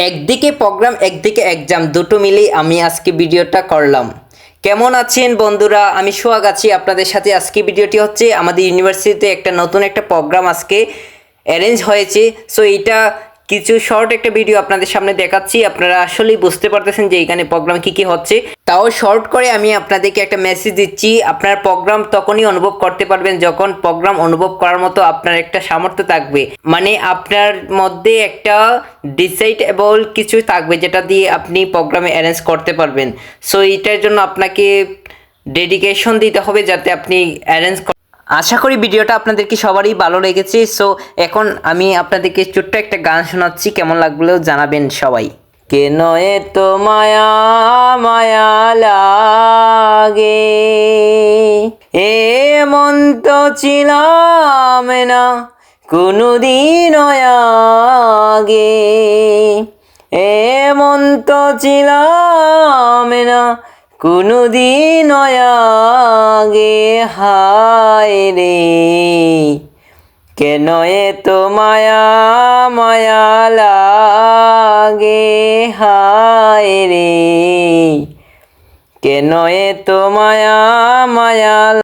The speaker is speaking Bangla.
একদিকে প্রোগ্রাম একদিকে এক্সাম দুটো মিলেই আমি আজকে ভিডিওটা করলাম। কেমন আছেন বন্ধুরা? আমি সোহাগ আছি আপনাদের সাথে। আজকে ভিডিওটি হচ্ছে আমাদের ইউনিভার্সিটিতে একটা নতুন একটা প্রোগ্রাম আজকে অ্যারেঞ্জ হয়েছে। সো এইটা কিছু শর্ট একটা ভিডিও আপনাদের সামনে দেখাচ্ছি। আপনারা আসলেই বুঝতে পারতেছেন যে এখানে প্রোগ্রাম কি হচ্ছে। তাও শর্ট করে আমি আপনাদেরকে একটা মেসেজ দিচ্ছি, আপনার প্রোগ্রাম তখনই অনুভব করতে পারবেন যখন প্রোগ্রাম অনুভব করার মতো আপনার একটা সামর্থ্য থাকবে। মানে আপনার মধ্যে একটা ডিসাইডেবল কিছু থাকবে যেটা দিয়ে আপনি প্রোগ্রামে অ্যারেঞ্জ করতে পারবেন। সো এইটার জন্য আপনাকে ডেডিকেশন দিতে হবে যাতে আপনি অ্যারেঞ্জ। আশা করি ভিডিওটা আপনাদেরকে সবারই ভালো লেগেছে। সো এখন আমি আপনাদেরকে ছোট্ট একটা গান শোনাচ্ছি, কেমন লাগলেও জানাবেন সবাই। কেন এত মায়া মায়া লাগে, এমন তো ছিলাম না কোনোদিন আগে, এমন তো ছিলাম না কোনোদিন আগে, হায় রে কেন এত মায়া মায়া লাগে, হায় রে কেন এত মায়া মায়া।